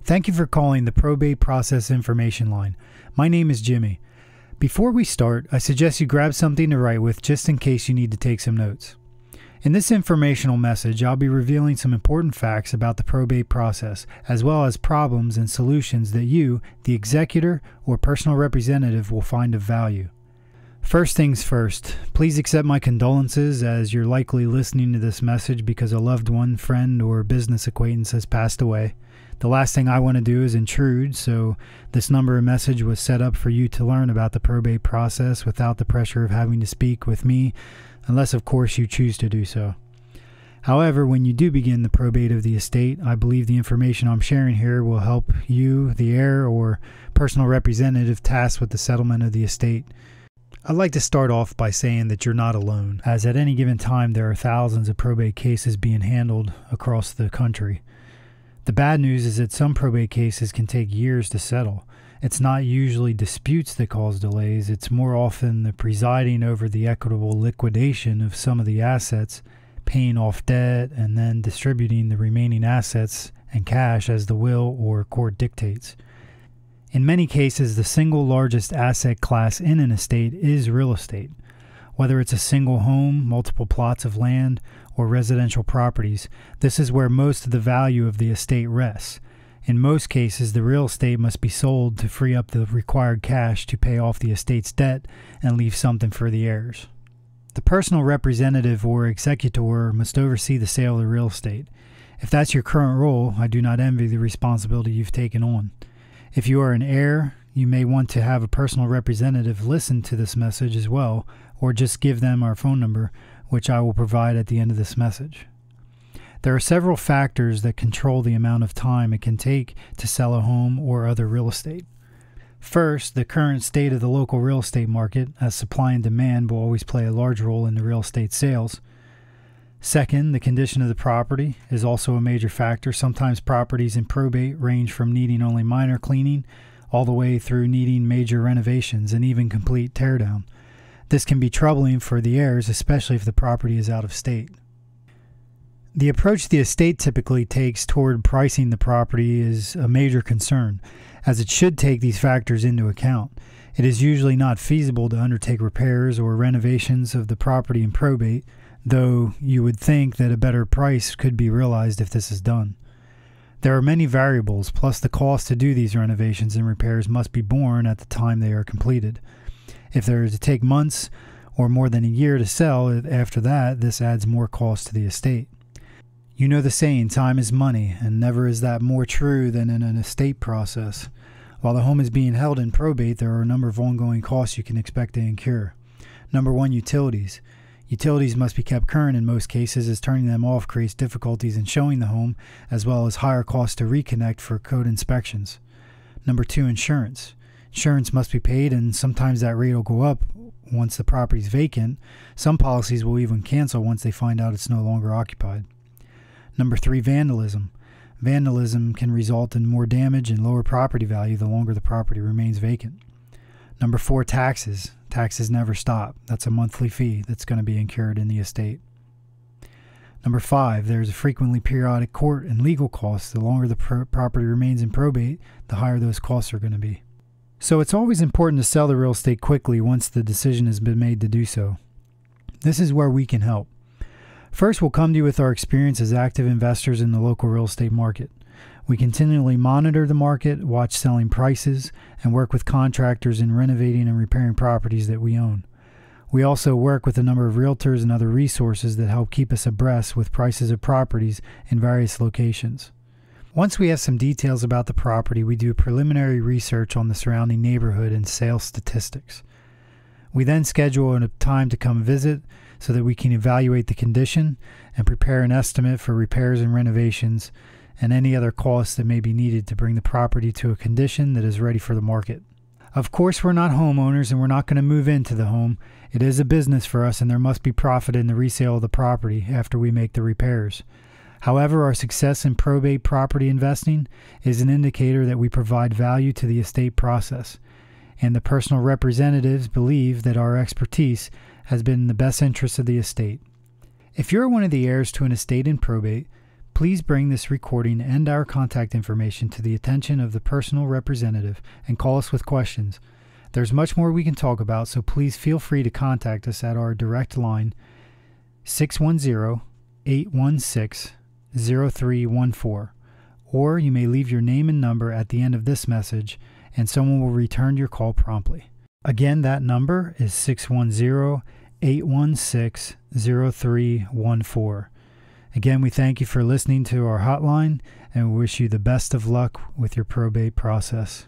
Thank you for calling the Probate Process Information Line. My name is Jimmy. Before we start, I suggest you grab something to write with just in case you need to take some notes. In this informational message, I'll be revealing some important facts about the probate process, as well as problems and solutions that you, the executor or personal representative, will find of value. First things first, please accept my condolences as you're likely listening to this message because a loved one, friend, or business acquaintance has passed away. The last thing I want to do is intrude, so this number and message was set up for you to learn about the probate process without the pressure of having to speak with me, unless of course you choose to do so. However, when you do begin the probate of the estate, I believe the information I'm sharing here will help you, the heir or personal representative tasked with the settlement of the estate. I'd like to start off by saying that you're not alone, as at any given time there are thousands of probate cases being handled across the country. The bad news is that some probate cases can take years to settle. It's not usually disputes that cause delays, it's more often the presiding over the equitable liquidation of some of the assets, paying off debt, and then distributing the remaining assets and cash as the will or court dictates. In many cases, the single largest asset class in an estate is real estate. Whether it's a single home, multiple plots of land, or residential properties, this is where most of the value of the estate rests. In most cases, the real estate must be sold to free up the required cash to pay off the estate's debt and leave something for the heirs. The personal representative or executor must oversee the sale of the real estate. If that's your current role, I do not envy the responsibility you've taken on. If you are an heir, you may want to have a personal representative listen to this message as well, or just give them our phone number, which I will provide at the end of this message. There are several factors that control the amount of time it can take to sell a home or other real estate. First, the current state of the local real estate market, as supply and demand will always play a large role in the real estate sales. Second, the condition of the property is also a major factor. Sometimes properties in probate range from needing only minor cleaning all the way through needing major renovations and even complete teardown. This can be troubling for the heirs, especially if the property is out of state. The approach the estate typically takes toward pricing the property is a major concern, as it should take these factors into account. It is usually not feasible to undertake repairs or renovations of the property in probate, though you would think that a better price could be realized if this is done. There are many variables, plus the cost to do these renovations and repairs must be borne at the time they are completed. If they are to take months or more than a year to sell, after that, this adds more cost to the estate. You know the saying, time is money, and never is that more true than in an estate process. While the home is being held in probate, there are a number of ongoing costs you can expect to incur. Number one, utilities. Utilities must be kept current in most cases, as turning them off creates difficulties in showing the home, as well as higher costs to reconnect for code inspections. Number two, insurance. Insurance must be paid, and sometimes that rate will go up once the property is vacant. Some policies will even cancel once they find out it's no longer occupied. Number three, vandalism. Vandalism can result in more damage and lower property value the longer the property remains vacant. Number four, taxes. Taxes never stop. That's a monthly fee that's going to be incurred in the estate. Number five, there's a frequently periodic court and legal costs. The longer the property remains in probate, the higher those costs are going to be. So it's always important to sell the real estate quickly once the decision has been made to do so. This is where we can help. First, we'll come to you with our experience as active investors in the local real estate market. We continually monitor the market, watch selling prices, and work with contractors in renovating and repairing properties that we own. We also work with a number of realtors and other resources that help keep us abreast with prices of properties in various locations. Once we have some details about the property, we do preliminary research on the surrounding neighborhood and sales statistics. We then schedule a time to come visit so that we can evaluate the condition and prepare an estimate for repairs and renovations and any other costs that may be needed to bring the property to a condition that is ready for the market. Of course, we're not homeowners and we're not going to move into the home. It is a business for us and there must be profit in the resale of the property after we make the repairs. However, our success in probate property investing is an indicator that we provide value to the estate process, and the personal representatives believe that our expertise has been in the best interest of the estate. If you're one of the heirs to an estate in probate, Please bring this recording and our contact information to the attention of the personal representative and call us with questions. There's much more we can talk about, so please feel free to contact us at our direct line 610-816-0314, or you may leave your name and number at the end of this message and someone will return your call promptly. Again, that number is 610-816-0314. Again, we thank you for listening to our hotline and we wish you the best of luck with your probate process.